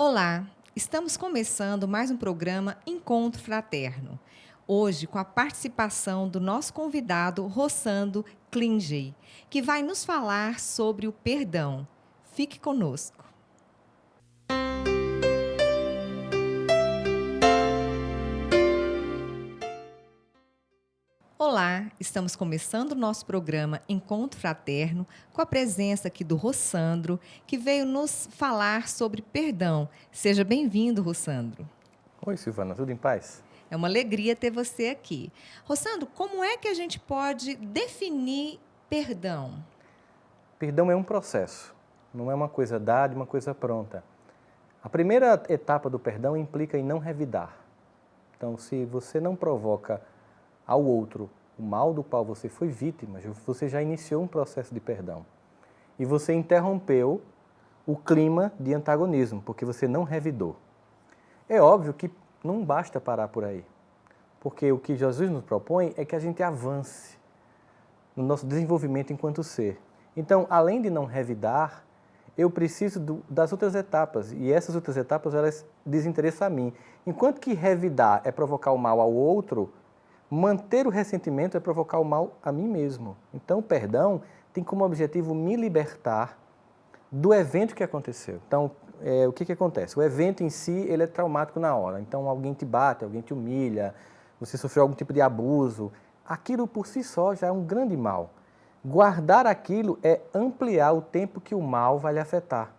Olá, estamos começando mais um programa Encontro Fraterno. Hoje, com a participação do nosso convidado, Rossandro Klingey, que vai nos falar sobre o perdão. Fique conosco. Olá, estamos começando o nosso programa Encontro Fraterno com a presença aqui do Rossandro, que veio nos falar sobre perdão. Seja bem-vindo, Rossandro. Oi, Silvana, tudo em paz? É uma alegria ter você aqui. Rossandro, como é que a gente pode definir perdão? Perdão é um processo, não é uma coisa dada, uma coisa pronta. A primeira etapa do perdão implica em não revidar. Então, se você não provoca ao outro o mal do qual você foi vítima, você já iniciou um processo de perdão. E você interrompeu o clima de antagonismo, porque você não revidou. É óbvio que não basta parar por aí, porque o que Jesus nos propõe é que a gente avance no nosso desenvolvimento enquanto ser. Então, além de não revidar, eu preciso das outras etapas, e essas outras etapas, elas desinteressam a mim. Enquanto que revidar é provocar o mal ao outro, manter o ressentimento é provocar o mal a mim mesmo. Então, o perdão tem como objetivo me libertar do evento que aconteceu. Então, o que acontece? O evento em si, ele é traumático na hora. Então, alguém te bate, alguém te humilha, você sofreu algum tipo de abuso. Aquilo por si só já é um grande mal. Guardar aquilo é ampliar o tempo que o mal vai lhe afetar.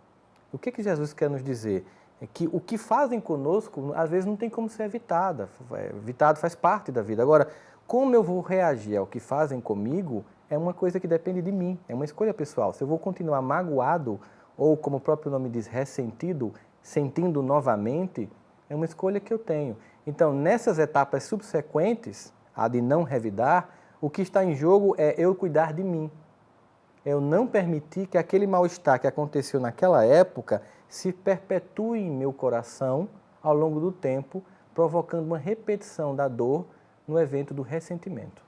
O que Jesus quer nos dizer? É que o que fazem conosco, às vezes, não tem como ser evitado. Evitado faz parte da vida. Agora, como eu vou reagir ao que fazem comigo, é uma coisa que depende de mim, é uma escolha pessoal. Se eu vou continuar magoado, ou como o próprio nome diz, ressentido, sentindo novamente, é uma escolha que eu tenho. Então, nessas etapas subsequentes, a de não revidar, o que está em jogo é eu cuidar de mim. Eu não permitir que aquele mal-estar que aconteceu naquela época se perpetue em meu coração ao longo do tempo, provocando uma repetição da dor no evento do ressentimento.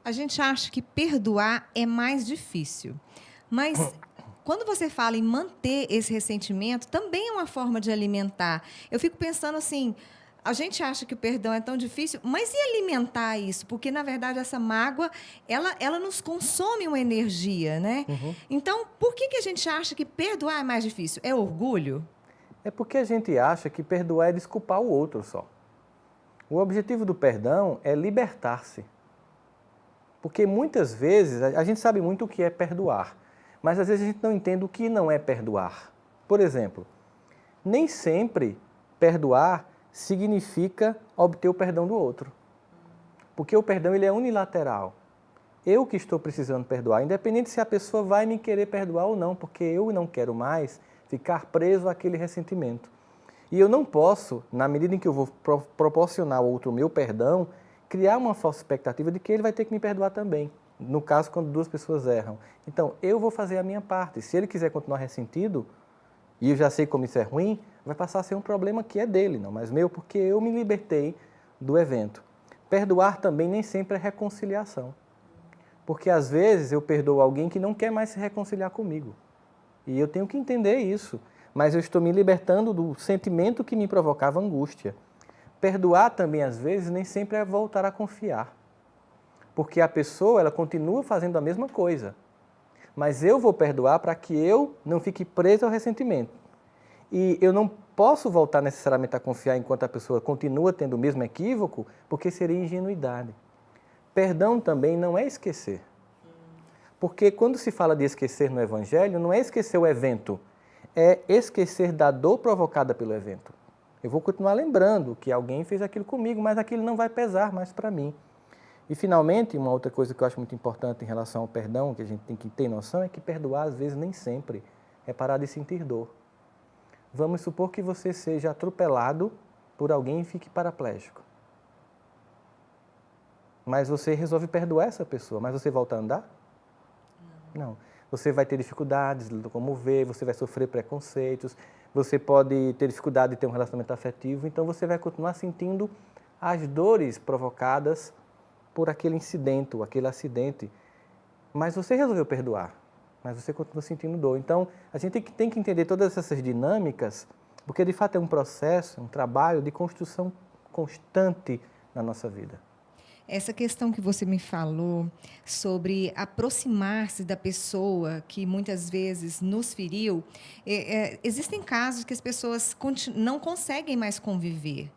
A gente acha que perdoar é mais difícil, mas quando você fala em manter esse ressentimento, também é uma forma de alimentar. Eu fico pensando assim, a gente acha que o perdão é tão difícil, mas e alimentar isso? Porque, na verdade, essa mágoa, ela nos consome uma energia, né? Uhum. Então, por que a gente acha que perdoar é mais difícil? É orgulho? É porque a gente acha que perdoar é desculpar o outro só. O objetivo do perdão é libertar-se. Porque muitas vezes, a gente sabe muito o que é perdoar, mas às vezes a gente não entende o que não é perdoar. Por exemplo, nem sempre perdoar significa obter o perdão do outro. Porque o perdão ele é unilateral. Eu que estou precisando perdoar, independente se a pessoa vai me querer perdoar ou não, porque eu não quero mais ficar preso àquele ressentimento. E eu não posso, na medida em que eu vou proporcionar ao outro o meu perdão, criar uma falsa expectativa de que ele vai ter que me perdoar também. No caso, quando duas pessoas erram. Então, eu vou fazer a minha parte. Se ele quiser continuar ressentido, e eu já sei como isso é ruim, vai passar a ser um problema que é dele, não mais meu, porque eu me libertei do evento. Perdoar também nem sempre é reconciliação. Porque às vezes eu perdoo alguém que não quer mais se reconciliar comigo. E eu tenho que entender isso. Mas eu estou me libertando do sentimento que me provocava angústia. Perdoar também, às vezes, nem sempre é voltar a confiar. Porque a pessoa, ela continua fazendo a mesma coisa. Mas eu vou perdoar para que eu não fique preso ao ressentimento. E eu não posso voltar necessariamente a confiar enquanto a pessoa continua tendo o mesmo equívoco, porque seria ingenuidade. Perdão também não é esquecer. Porque quando se fala de esquecer no Evangelho, não é esquecer o evento, é esquecer da dor provocada pelo evento. Eu vou continuar lembrando que alguém fez aquilo comigo, mas aquilo não vai pesar mais para mim. E, finalmente, uma outra coisa que eu acho muito importante em relação ao perdão, que a gente tem que ter noção, é que perdoar, às vezes, nem sempre é parar de sentir dor. Vamos supor que você seja atropelado por alguém e fique paraplégico. Mas você resolve perdoar essa pessoa, mas você volta a andar? Não. Você vai ter dificuldades de locomover, você vai sofrer preconceitos, você pode ter dificuldade de ter um relacionamento afetivo, então você vai continuar sentindo as dores provocadas por aquele incidente, ou aquele acidente. Mas você resolveu perdoar, mas você continua sentindo dor. Então, a gente tem que entender todas essas dinâmicas Porque, de fato, é um processo, um trabalho de construção constante na nossa vida. Essa questão que você me falou sobre aproximar-se da pessoa que muitas vezes nos feriu, existem casos que as pessoas não conseguem mais conviver.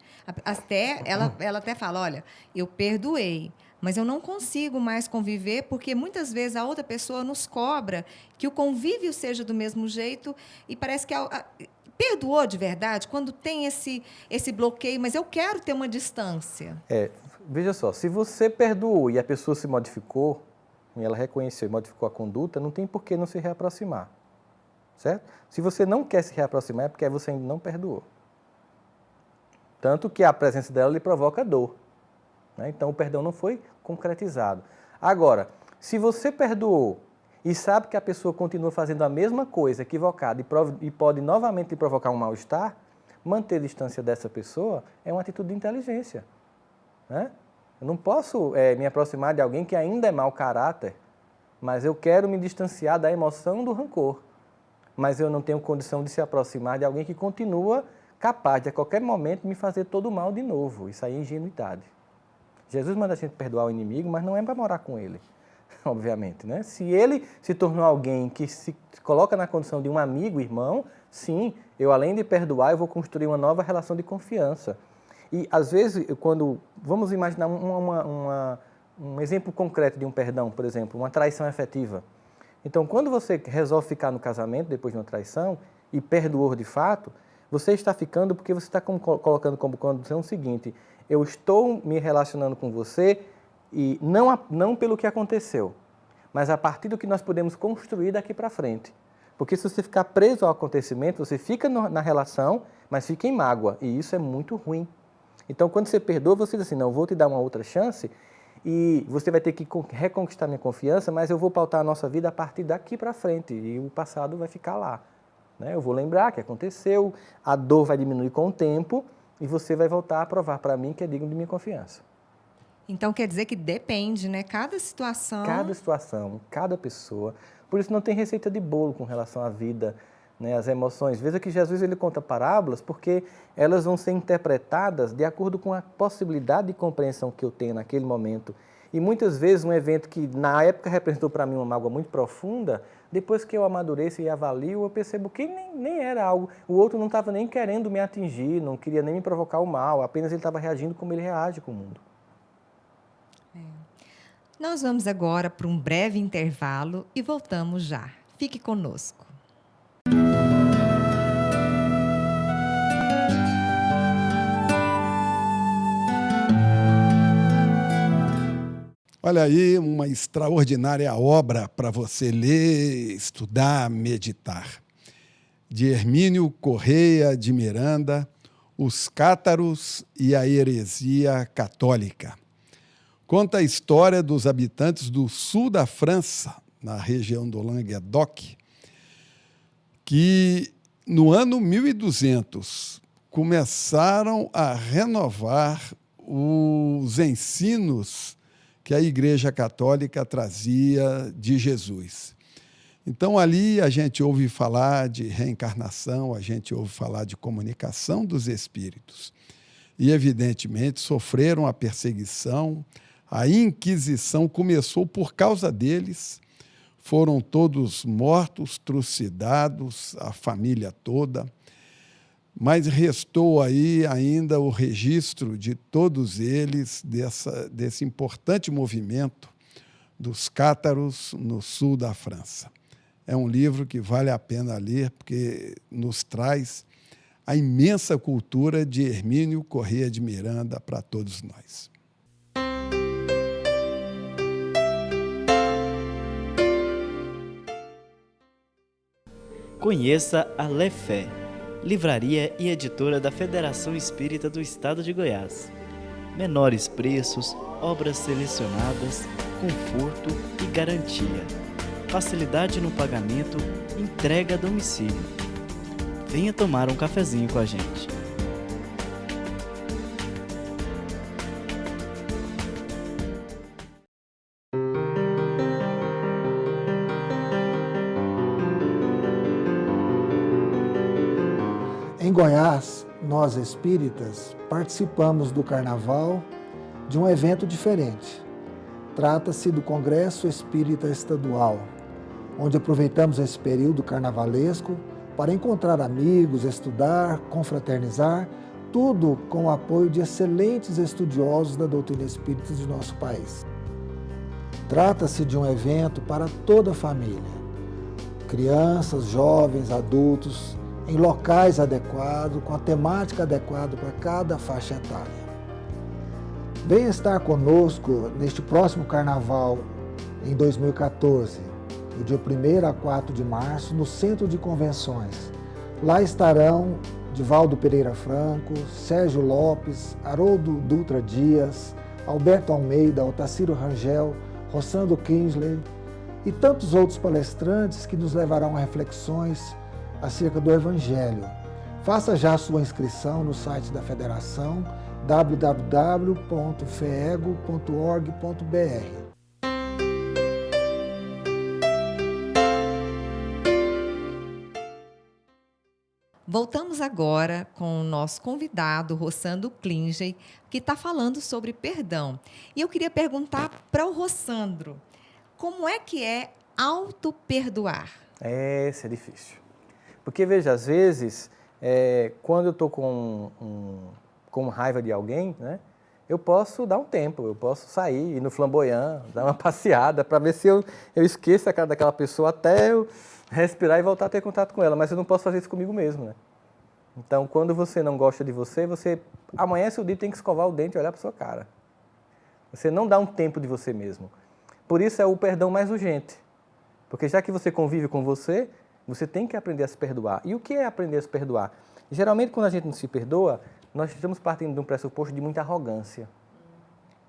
Até ela até fala, olha, eu perdoei, mas eu não consigo mais conviver porque muitas vezes a outra pessoa nos cobra que o convívio seja do mesmo jeito e parece que perdoou de verdade quando tem esse bloqueio, mas eu quero ter uma distância. Veja só, se você perdoou e a pessoa se modificou, e ela reconheceu e modificou a conduta, não tem por que não se reaproximar, certo? Se você não quer se reaproximar é porque você ainda não perdoou. Tanto que a presença dela lhe provoca dor, né? Então o perdão não foi concretizado. Agora, se você perdoou e sabe que a pessoa continua fazendo a mesma coisa equivocada e pode novamente lhe provocar um mal-estar, manter distância dessa pessoa é uma atitude de inteligência. Né? Eu não posso me aproximar de alguém que ainda é mau caráter, mas eu quero me distanciar da emoção do rancor. Mas eu não tenho condição de se aproximar de alguém que continua capaz de, a qualquer momento, me fazer todo o mal de novo. Isso aí é ingenuidade. Jesus manda a gente perdoar o inimigo, mas não é para morar com ele, obviamente. Né? Se ele se tornou alguém que se coloca na condição de um amigo, irmão, sim, eu além de perdoar, eu vou construir uma nova relação de confiança. E, às vezes, vamos imaginar um exemplo concreto de um perdão, por exemplo, uma traição afetiva. Então, quando você resolve ficar no casamento depois de uma traição e perdoou de fato, você está ficando porque você está colocando como condição o seguinte, eu estou me relacionando com você e não pelo que aconteceu, mas a partir do que nós podemos construir daqui para frente. Porque se você ficar preso ao acontecimento, você fica na relação, mas fica em mágoa, e isso é muito ruim. Então, quando você perdoa, você diz assim, não, eu vou te dar uma outra chance e você vai ter que reconquistar minha confiança, mas eu vou pautar a nossa vida a partir daqui para frente e o passado vai ficar lá. Né? Eu vou lembrar que aconteceu, a dor vai diminuir com o tempo e você vai voltar a provar para mim que é digno de minha confiança. Então, quer dizer que depende, né? Cada situação, cada pessoa. Por isso não tem receita de bolo com relação à vida, né, as emoções. Veja que Jesus ele conta parábolas porque elas vão ser interpretadas de acordo com a possibilidade de compreensão que eu tenho naquele momento. E muitas vezes um evento que na época representou para mim uma mágoa muito profunda, depois que eu amadureço e avalio, eu percebo que nem era algo, o outro não estava nem querendo me atingir, não queria nem me provocar o mal, apenas ele estava reagindo como ele reage com o mundo. Nós vamos agora para um breve intervalo e voltamos já. Fique conosco. Olha aí, uma extraordinária obra para você ler, estudar, meditar. De Hermínio Correia de Miranda, Os Cátaros e a Heresia Católica. Conta a história dos habitantes do sul da França, na região do Languedoc, que no ano 1200 começaram a renovar os ensinos que a Igreja Católica trazia de Jesus. Então, ali a gente ouve falar de reencarnação, a gente ouve falar de comunicação dos espíritos. E, evidentemente, sofreram a perseguição, a Inquisição começou por causa deles, foram todos mortos, trucidados, a família toda. Mas restou aí ainda o registro de todos eles, desse importante movimento dos cátaros no sul da França. É um livro que vale a pena ler, porque nos traz a imensa cultura de Hermínio Correia de Miranda para todos nós. Conheça a Le Fé, livraria e editora da Federação Espírita do Estado de Goiás. Menores preços, obras selecionadas, conforto e garantia. Facilidade no pagamento, entrega a domicílio. Venha tomar um cafezinho com a gente. Em Goiás, nós espíritas participamos do Carnaval de um evento diferente. Trata-se do Congresso Espírita Estadual, onde aproveitamos esse período carnavalesco para encontrar amigos, estudar, confraternizar, tudo com o apoio de excelentes estudiosos da doutrina espírita de nosso país. Trata-se de um evento para toda a família, crianças, jovens, adultos, em locais adequados, com a temática adequada para cada faixa etária. Venha estar conosco neste próximo Carnaval, em 2014, do dia 1º a 4 de março, no Centro de Convenções. Lá estarão Divaldo Pereira Franco, Sérgio Lopes, Haroldo Dutra Dias, Alberto Almeida, Otacílio Rangel, Rossando Kinsley e tantos outros palestrantes que nos levarão a reflexões acerca do Evangelho. Faça já a sua inscrição no site da Federação, www.feego.org.br. Voltamos agora com o nosso convidado, Rossando Kinsley, que está falando sobre perdão. E eu queria perguntar para o Rossandro, como é que é auto-perdoar? Esse é difícil. Porque, veja, às vezes, quando eu estou com raiva de alguém, né, eu posso dar um tempo, eu posso sair, ir no Flamboyant, dar uma passeada para ver se eu esqueço a cara daquela pessoa até eu respirar e voltar a ter contato com ela, mas eu não posso fazer isso comigo mesmo, né? Então, quando você não gosta de você amanhece o dia e tem que escovar o dente e olhar para sua cara. Você não dá um tempo de você mesmo. Por isso é o perdão mais urgente. Porque já que você convive com você tem que aprender a se perdoar. E o que é aprender a se perdoar? Geralmente, quando a gente não se perdoa, nós estamos partindo de um pressuposto de muita arrogância.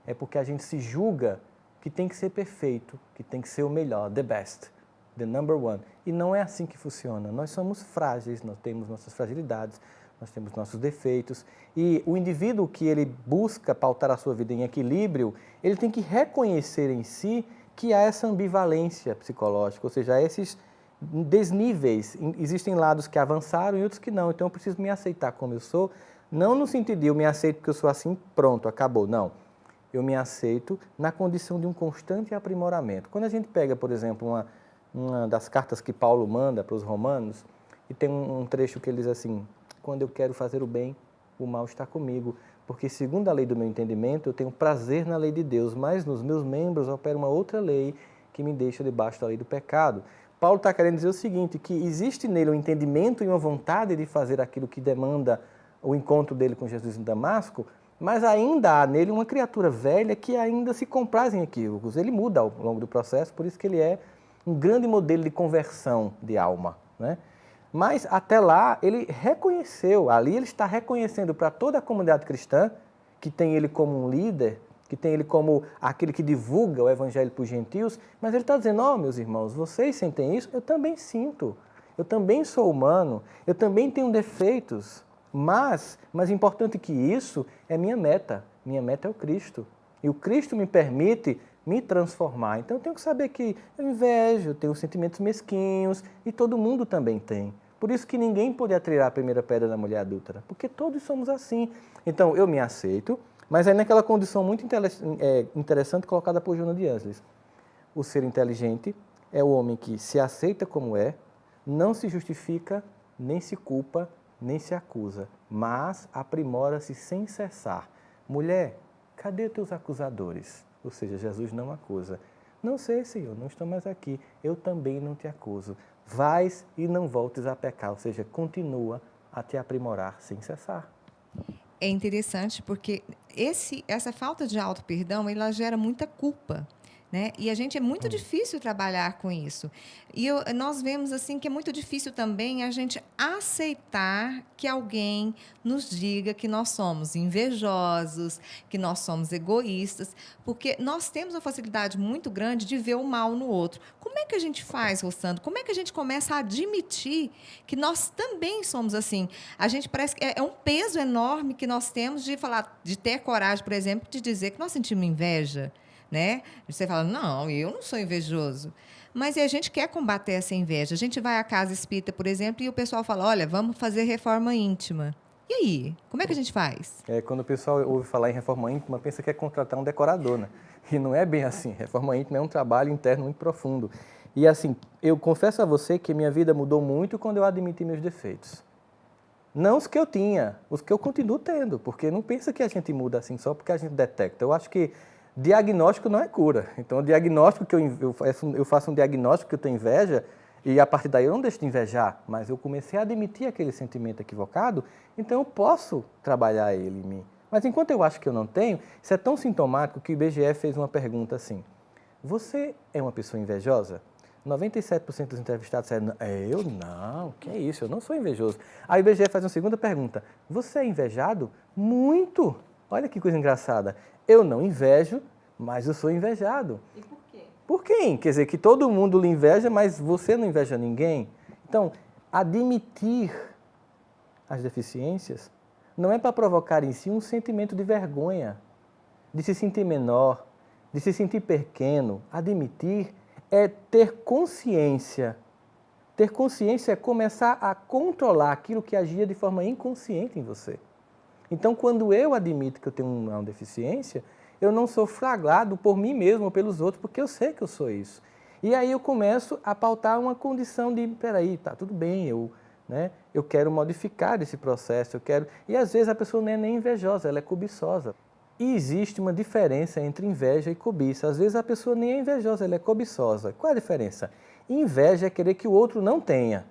É porque a gente se julga que tem que ser perfeito, que tem que ser o melhor, the best. The number one. E não é assim que funciona. Nós somos frágeis, nós temos nossas fragilidades, nós temos nossos defeitos. E o indivíduo que ele busca pautar a sua vida em equilíbrio, ele tem que reconhecer em si que há essa ambivalência psicológica, ou seja, há esses desníveis. Existem lados que avançaram e outros que não. Então eu preciso me aceitar como eu sou, não no sentido de eu me aceito porque eu sou assim, pronto, acabou. Não. Eu me aceito na condição de um constante aprimoramento. Quando a gente pega, por exemplo, uma das cartas que Paulo manda para os romanos, e tem um trecho que ele diz assim: quando eu quero fazer o bem, o mal está comigo, porque segundo a lei do meu entendimento, eu tenho prazer na lei de Deus, mas nos meus membros opera uma outra lei que me deixa debaixo da lei do pecado. Paulo está querendo dizer o seguinte, que existe nele um entendimento e uma vontade de fazer aquilo que demanda o encontro dele com Jesus em Damasco, mas ainda há nele uma criatura velha que ainda se compraz em equívocos. Ele muda ao longo do processo, por isso que ele é um grande modelo de conversão de alma, né? Mas até lá ele reconheceu, ali ele está reconhecendo para toda a comunidade cristã, que tem ele como um líder, que tem ele como aquele que divulga o evangelho para os gentios, mas ele está dizendo, meus irmãos, vocês sentem isso? Eu também sinto, eu também sou humano, eu também tenho defeitos, mas mais importante que isso é minha meta é o Cristo, e o Cristo me permite me transformar. Então eu tenho que saber que eu invejo, eu tenho sentimentos mesquinhos e todo mundo também tem. Por isso que ninguém pode atirar a primeira pedra da mulher adúltera, porque todos somos assim. Então eu me aceito, mas é naquela condição muito interessante colocada por Joana de Ângeles. O ser inteligente é o homem que se aceita como é, não se justifica, nem se culpa, nem se acusa, mas aprimora-se sem cessar. Mulher, cadê teus acusadores? Ou seja, Jesus não acusa. Não sei, Senhor, não estou mais aqui. Eu também não te acuso. Vais e não voltes a pecar. Ou seja, continua a te aprimorar sem cessar. É interessante porque essa falta de auto-perdão, ela gera muita culpa, né? E a gente é muito difícil trabalhar com isso. E nós vemos assim que é muito difícil também a gente aceitar que alguém nos diga que nós somos invejosos, que nós somos egoístas, porque nós temos uma facilidade muito grande de ver o mal no outro. Como é que a gente faz, Rossandro? Como é que a gente começa a admitir que nós também somos assim? A gente parece que é um peso enorme que nós temos de falar, de ter coragem, por exemplo, de dizer que nós sentimos inveja. né? Você fala, não, eu não sou invejoso. Mas a gente quer combater essa inveja. A gente vai à casa espírita, por exemplo, e o pessoal fala, olha, vamos fazer reforma íntima. E aí? Como é que a gente faz? Quando o pessoal ouve falar em reforma íntima, pensa que é contratar um decorador, né? E não é bem assim. Reforma íntima é um trabalho interno muito profundo. E assim, eu confesso a você que minha vida mudou muito quando eu admiti meus defeitos. Não os que eu tinha, os que eu continuo tendo, porque não pensa que a gente muda assim só porque a gente detecta. Eu acho que diagnóstico não é cura. Então, o diagnóstico que eu faço um diagnóstico que eu tenho inveja, e a partir daí eu não deixo de invejar, mas eu comecei a admitir aquele sentimento equivocado, então eu posso trabalhar ele em mim. Mas enquanto eu acho que eu não tenho, isso é tão sintomático que o IBGE fez uma pergunta assim: você é uma pessoa invejosa? 97% dos entrevistados disseram, eu não, que é isso, eu não sou invejoso. Aí o IBGE faz uma segunda pergunta: você é invejado? Muito! Olha que coisa engraçada. Eu não invejo, mas eu sou invejado. E por quê? Por quem? Quer dizer, que todo mundo lhe inveja, mas você não inveja ninguém? Então, admitir as deficiências não é para provocar em si um sentimento de vergonha, de se sentir menor, de se sentir pequeno. Admitir é ter consciência. Ter consciência é começar a controlar aquilo que agia de forma inconsciente em você. Então, quando eu admito que eu tenho uma deficiência, eu não sou flagrado por mim mesmo ou pelos outros, porque eu sei que eu sou isso. E aí eu começo a pautar uma condição de, peraí, tá tudo bem, eu quero modificar esse processo, E às vezes a pessoa não é nem invejosa, ela é cobiçosa. E existe uma diferença entre inveja e cobiça. Às vezes a pessoa nem é invejosa, ela é cobiçosa. Qual é a diferença? Inveja é querer que o outro não tenha.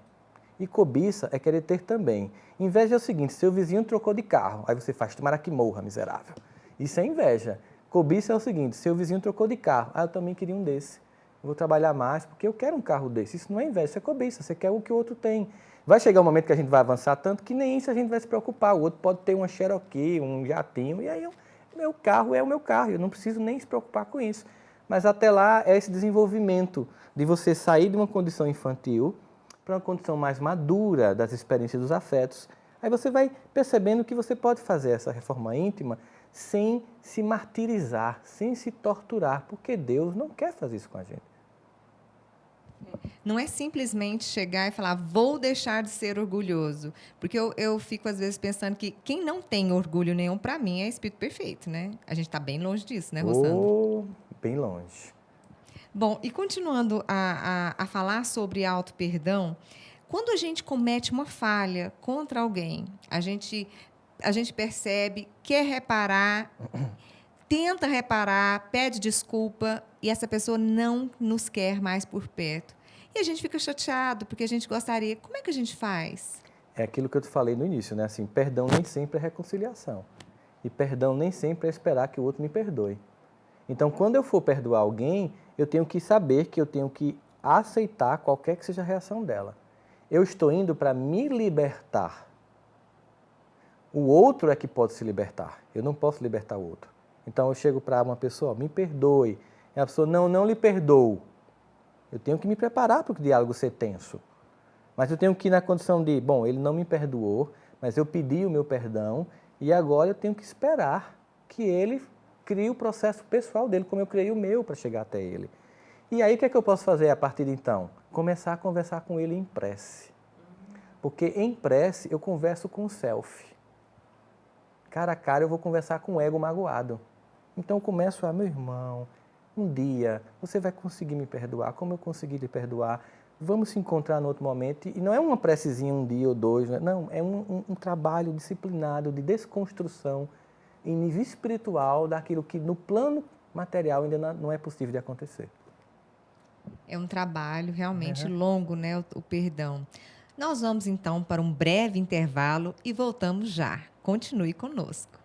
E cobiça é querer ter também. Inveja é o seguinte: seu vizinho trocou de carro, aí você faz, tomara que morra, miserável. Isso é inveja. Cobiça é o seguinte: seu vizinho trocou de carro, eu também queria um desse. Eu vou trabalhar mais porque eu quero um carro desse. Isso não é inveja, isso é cobiça, você quer o que o outro tem. Vai chegar um momento que a gente vai avançar tanto que nem isso a gente vai se preocupar. O outro pode ter uma Cherokee, um jatinho, e aí meu carro é o meu carro, eu não preciso nem se preocupar com isso. Mas até lá é esse desenvolvimento de você sair de uma condição infantil para uma condição mais madura das experiências dos afetos. Aí você vai percebendo que você pode fazer essa reforma íntima sem se martirizar, sem se torturar, porque Deus não quer fazer isso com a gente. Não é simplesmente chegar e falar, vou deixar de ser orgulhoso. Porque eu fico, às vezes, pensando que quem não tem orgulho nenhum, para mim, é espírito perfeito, né? A gente está bem longe disso, né, Rosângela? Bem longe. Bom, e continuando a falar sobre auto-perdão, quando a gente comete uma falha contra alguém, a gente percebe, quer reparar, tenta reparar, pede desculpa e essa pessoa não nos quer mais por perto. E a gente fica chateado porque a gente gostaria. Como é que a gente faz? É aquilo que eu te falei no início, né? Assim, perdão nem sempre é reconciliação. E perdão nem sempre é esperar que o outro me perdoe. Então, quando eu for perdoar alguém, eu tenho que saber que eu tenho que aceitar qualquer que seja a reação dela. Eu estou indo para me libertar. O outro é que pode se libertar. Eu não posso libertar o outro. Então, eu chego para uma pessoa, me perdoe. E a pessoa, não lhe perdoo. Eu tenho que me preparar para o diálogo ser tenso. Mas eu tenho que ir na condição de, bom, ele não me perdoou, mas eu pedi o meu perdão e agora eu tenho que esperar que ele crie o processo pessoal dele, como eu criei o meu para chegar até ele. E aí, o que é que eu posso fazer a partir de então? Começar a conversar com ele em prece. Porque em prece eu converso com o self. Cara a cara eu vou conversar com o ego magoado. Então eu começo meu irmão, um dia você vai conseguir me perdoar, como eu consegui lhe perdoar, vamos se encontrar no outro momento. E não é uma precezinha um dia ou dois, não, é um trabalho disciplinado de desconstrução em nível espiritual daquilo que no plano material ainda não é possível de acontecer. É um trabalho realmente longo, né, o perdão. Nós vamos, então, para um breve intervalo e voltamos já. Continue conosco.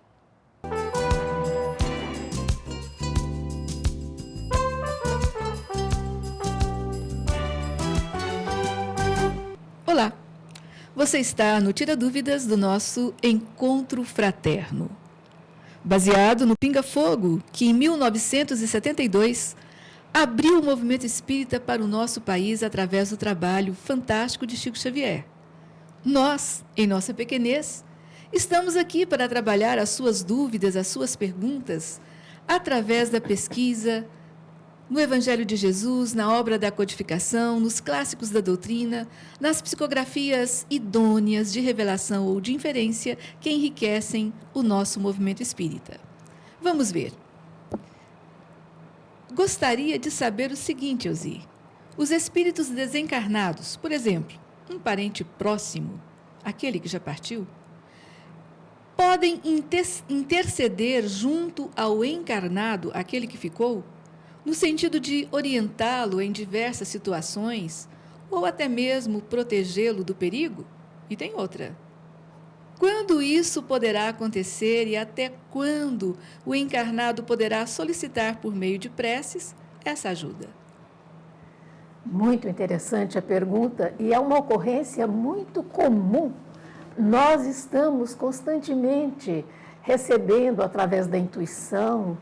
Olá, você está no Tira Dúvidas do nosso Encontro Fraterno. Baseado no Pinga Fogo, que em 1972 abriu o movimento espírita para o nosso país através do trabalho fantástico de Chico Xavier. Nós, em nossa pequenez, estamos aqui para trabalhar as suas dúvidas, as suas perguntas, através da pesquisa, no Evangelho de Jesus, na obra da codificação, nos clássicos da doutrina, nas psicografias idôneas de revelação ou de inferência que enriquecem o nosso movimento espírita. Vamos ver. Gostaria de saber o seguinte, Elzi. Os espíritos desencarnados, por exemplo, um parente próximo, aquele que já partiu, podem interceder junto ao encarnado, aquele que ficou, no sentido de orientá-lo em diversas situações ou até mesmo protegê-lo do perigo? E tem outra. Quando isso poderá acontecer e até quando o encarnado poderá solicitar por meio de preces essa ajuda? Muito interessante a pergunta e é uma ocorrência muito comum. Nós estamos constantemente recebendo, através da intuição,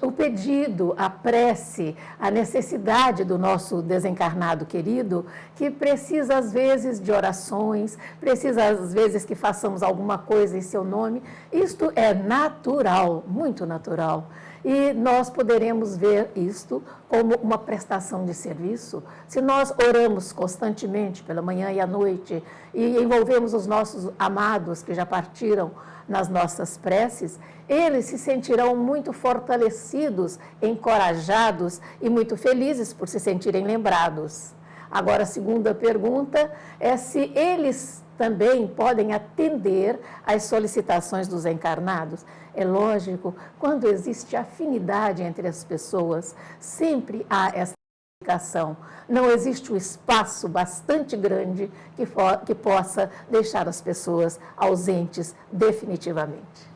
o pedido, a prece, a necessidade do nosso desencarnado querido, que precisa, às vezes, de orações, precisa, às vezes, que façamos alguma coisa em seu nome. Isto é natural, muito natural. E nós poderemos ver isto como uma prestação de serviço. Se nós oramos constantemente, pela manhã e à noite, e envolvemos os nossos amados que já partiram nas nossas preces, eles se sentirão muito fortalecidos, encorajados e muito felizes por se sentirem lembrados. Agora, a segunda pergunta é se eles também podem atender às solicitações dos encarnados. É lógico, quando existe afinidade entre as pessoas, sempre há essa comunicação. Não existe um espaço bastante grande que possa deixar as pessoas ausentes definitivamente.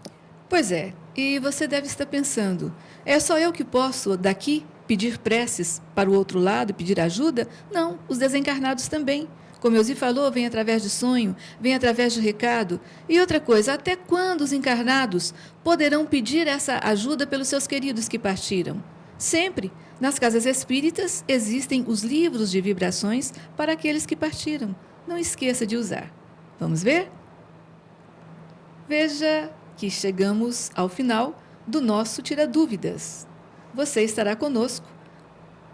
Pois é, e você deve estar pensando, é só eu que posso, daqui, pedir preces para o outro lado, pedir ajuda? Não, os desencarnados também. Como Elzi falou, vem através de sonho, vem através de recado. E outra coisa, até quando os encarnados poderão pedir essa ajuda pelos seus queridos que partiram? Sempre. Nas casas espíritas existem os livros de vibrações para aqueles que partiram. Não esqueça de usar. Vamos ver? Veja que chegamos ao final do nosso Tira Dúvidas. Você estará conosco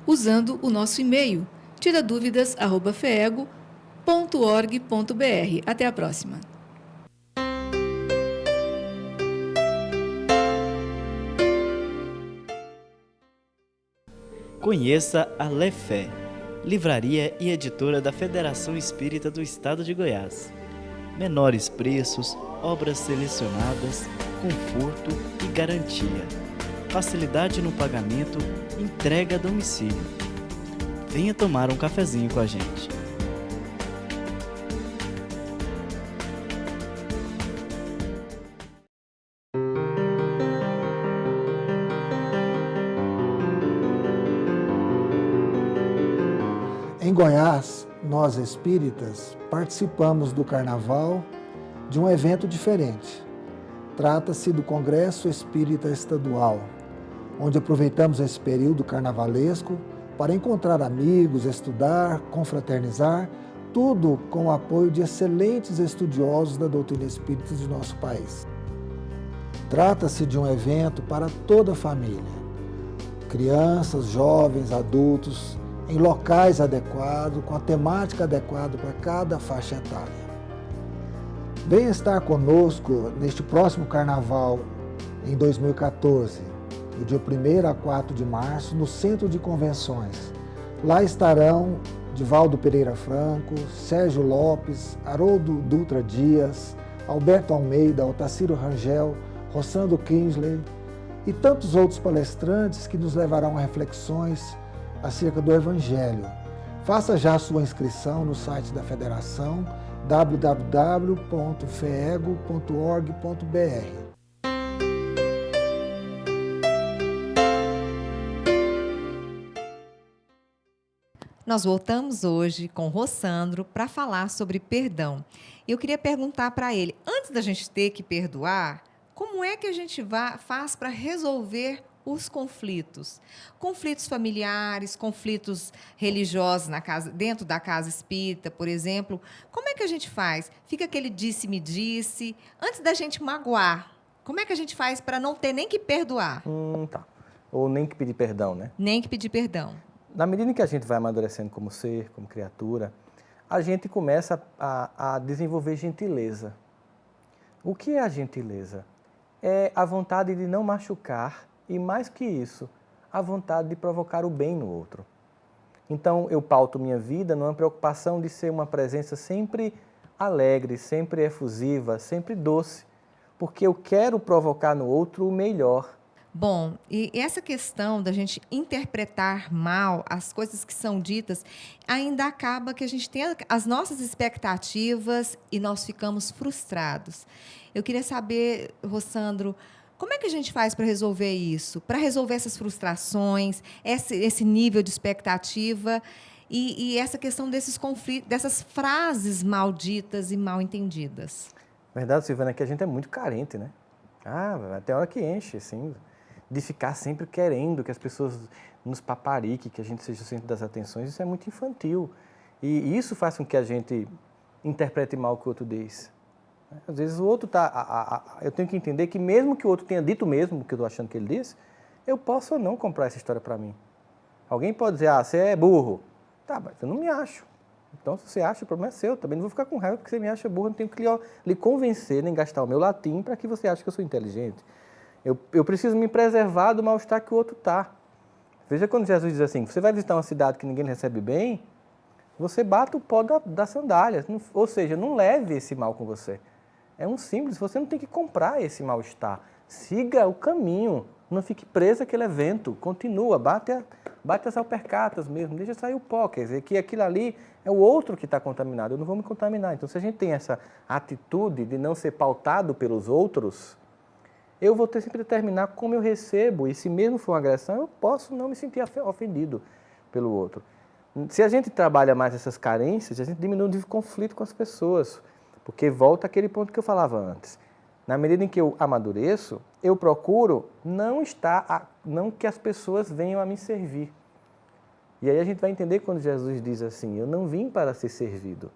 usando o nosso e-mail tiraduvidas@feego.org.br. Até a próxima. Conheça a Lefé, livraria e editora da Federação Espírita do Estado de Goiás. Menores preços, obras selecionadas, conforto e garantia. Facilidade no pagamento, entrega a domicílio. Venha tomar um cafezinho com a gente. Em Goiás, nós espíritas participamos do Carnaval de um evento diferente. Trata-se do Congresso Espírita Estadual, onde aproveitamos esse período carnavalesco para encontrar amigos, estudar, confraternizar, tudo com o apoio de excelentes estudiosos da doutrina espírita de nosso país. Trata-se de um evento para toda a família, crianças, jovens, adultos, em locais adequados, com a temática adequada para cada faixa etária. Venha estar conosco neste próximo Carnaval, em 2014, do dia 1º a 4 de março, no Centro de Convenções. Lá estarão Divaldo Pereira Franco, Sérgio Lopes, Haroldo Dutra Dias, Alberto Almeida, Otacílio Rangel, Rossandro Kinsley e tantos outros palestrantes que nos levarão a reflexões acerca do Evangelho. Faça já a sua inscrição no site da Federação, www.feego.org.br. Nós voltamos hoje com Rossandro para falar sobre perdão. Eu queria perguntar para ele, antes da gente ter que perdoar, como é que a gente faz para resolver os conflitos? Conflitos familiares, conflitos religiosos dentro da casa espírita, por exemplo. Como é que a gente faz? Fica aquele disse-me-disse, antes da gente magoar, Como é que a gente faz para não ter nem que perdoar, Tá. Ou nem que pedir perdão, né? nem que pedir perdão? Na medida em que a gente vai amadurecendo como ser, como criatura, a gente começa a desenvolver gentileza. O que é a gentileza? É a vontade de não machucar e, mais que isso, a vontade de provocar o bem no outro. Então, eu pauto minha vida numa preocupação de ser uma presença sempre alegre, sempre efusiva, sempre doce, porque eu quero provocar no outro o melhor. Bom, e essa questão da gente interpretar mal as coisas que são ditas, ainda acaba que a gente tem as nossas expectativas e nós ficamos frustrados. Eu queria saber, Rossandro, como é que a gente faz para resolver isso? Para resolver essas frustrações, esse nível de expectativa e essa questão desses conflitos, dessas frases malditas e mal entendidas. Verdade, Silvana, é que a gente é muito carente, né? Até a hora que enche, assim, de ficar sempre querendo que as pessoas nos papariquem, que a gente seja o centro das atenções, isso é muito infantil. E isso faz com que a gente interprete mal o que o outro diz. Às vezes o outro eu tenho que entender que mesmo que o outro tenha dito mesmo o que eu estou achando que ele disse, eu posso ou não comprar essa história para mim. Alguém pode dizer, você é burro. Tá, mas eu não me acho. Então, se você acha, o problema é seu. Também não vou ficar com raiva porque você me acha burro. Eu não tenho que lhe convencer, nem gastar o meu latim para que você ache que eu sou inteligente. Eu preciso me preservar do mal-estar que o outro está. Veja quando Jesus diz assim, você vai visitar uma cidade que ninguém recebe bem, você bata o pó da sandália. Ou seja, não leve esse mal com você. É um simples, você não tem que comprar esse mal-estar. Siga o caminho, não fique preso àquele evento. Continua, bate as alpercatas mesmo, deixa sair o pó. Quer dizer que aquilo ali é o outro que está contaminado, eu não vou me contaminar. Então, se a gente tem essa atitude de não ser pautado pelos outros, eu vou ter sempre que determinar como eu recebo. E se mesmo for uma agressão, eu posso não me sentir ofendido pelo outro. Se a gente trabalha mais essas carências, a gente diminui o conflito com as pessoas. Porque volta àquele ponto que eu falava antes. Na medida em que eu amadureço, eu procuro não que as pessoas venham a me servir. E aí a gente vai entender quando Jesus diz assim, eu não vim para ser servido,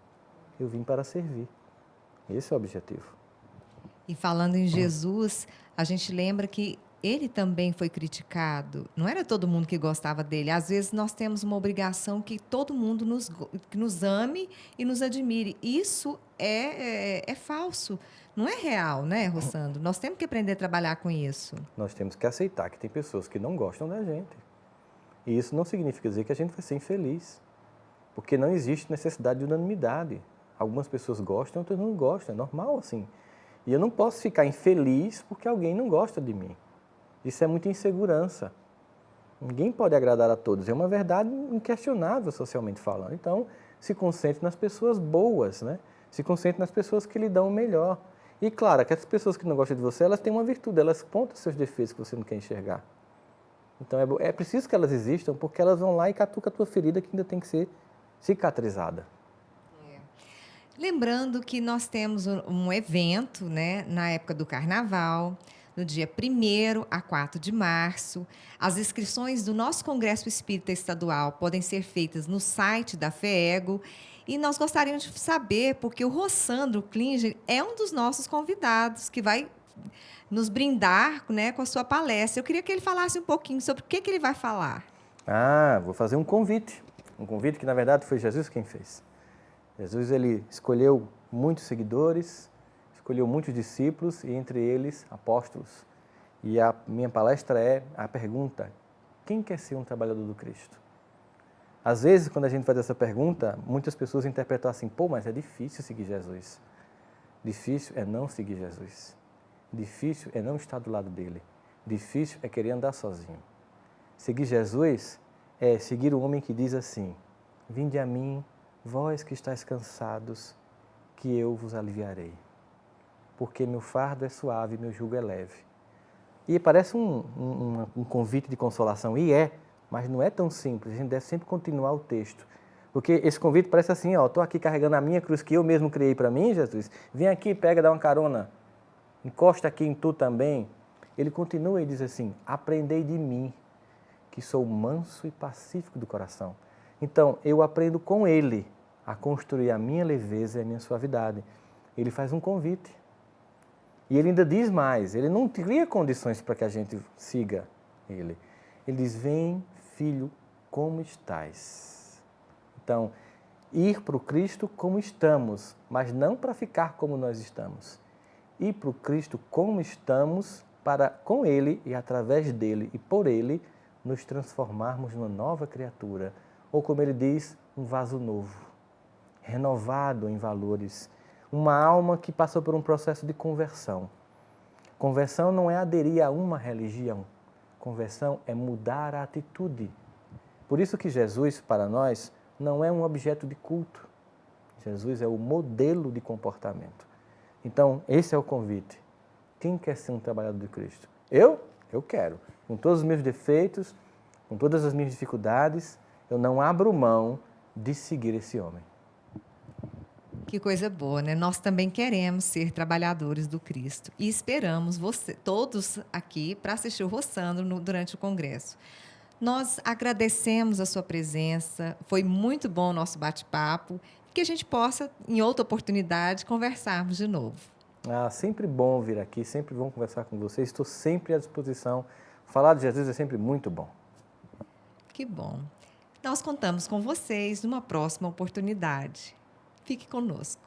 eu vim para servir. Esse é o objetivo. E falando em Jesus, a gente lembra que ele também foi criticado. Não era todo mundo que gostava dele. Às vezes nós temos uma obrigação que todo mundo nos ame e nos admire. Isso é falso. Não é real, né, Rossandro? Nós temos que aprender a trabalhar com isso. Nós temos que aceitar que tem pessoas que não gostam da gente. E isso não significa dizer que a gente vai ser infeliz. Porque não existe necessidade de unanimidade. Algumas pessoas gostam, outras não gostam. É normal assim. E eu não posso ficar infeliz porque alguém não gosta de mim. Isso é muita insegurança. Ninguém pode agradar a todos. É uma verdade inquestionável socialmente falando. Então, se concentre nas pessoas boas, né? Se concentre nas pessoas que lhe dão o melhor. E claro, que as pessoas que não gostam de você, elas têm uma virtude, elas contam seus defeitos que você não quer enxergar. Então, é preciso que elas existam, porque elas vão lá e catucam a tua ferida que ainda tem que ser cicatrizada. Lembrando que nós temos um evento, né, na época do Carnaval, no dia 1º a 4 de março. As inscrições do nosso Congresso Espírita Estadual podem ser feitas no site da FEEGO. E nós gostaríamos de saber, porque o Rossandro Klinger é um dos nossos convidados que vai nos brindar, né, com a sua palestra. Eu queria que ele falasse um pouquinho sobre o que ele vai falar. Vou fazer um convite. Um convite que, na verdade, foi Jesus quem fez. Jesus, ele escolheu muitos seguidores, escolheu muitos discípulos e, entre eles, apóstolos. E a minha palestra é a pergunta, quem quer ser um trabalhador do Cristo? Às vezes, quando a gente faz essa pergunta, muitas pessoas interpretam assim, mas é difícil seguir Jesus. Difícil é não seguir Jesus. Difícil é não estar do lado dele. Difícil é querer andar sozinho. Seguir Jesus é seguir o homem que diz assim, vinde a mim, vós que estáis cansados, que eu vos aliviarei. Porque meu fardo é suave e meu jugo é leve. E parece um convite de consolação, e mas não é tão simples, a gente deve sempre continuar o texto. Porque esse convite parece assim, estou aqui carregando a minha cruz que eu mesmo criei para mim, Jesus, vem aqui, pega, dá uma carona, encosta aqui em tu também. Ele continua e diz assim, aprendei de mim, que sou manso e pacífico do coração. Então, eu aprendo com ele a construir a minha leveza e a minha suavidade. Ele faz um convite. E ele ainda diz mais, ele não cria condições para que a gente siga ele. Ele diz, vem, filho, como estás? Então, ir para o Cristo como estamos, mas não para ficar como nós estamos. Ir para o Cristo como estamos, para com Ele e através dele e por Ele, nos transformarmos numa nova criatura. Ou como ele diz, um vaso novo, renovado em valores. Uma alma que passou por um processo de conversão. Conversão não é aderir a uma religião. Conversão é mudar a atitude. Por isso que Jesus, para nós, não é um objeto de culto. Jesus é o modelo de comportamento. Então, esse é o convite. Quem quer ser um trabalhador de Cristo? Eu? Eu quero. Com todos os meus defeitos, com todas as minhas dificuldades, eu não abro mão de seguir esse homem. Que coisa boa, né? Nós também queremos ser trabalhadores do Cristo e esperamos todos aqui para assistir o Roçando durante o Congresso. Nós agradecemos a sua presença, foi muito bom o nosso bate-papo, que a gente possa, em outra oportunidade, conversarmos de novo. Sempre bom vir aqui, sempre bom conversar com vocês, estou sempre à disposição. Falar de Jesus é sempre muito bom. Que bom. Nós contamos com vocês numa próxima oportunidade. Fique conosco.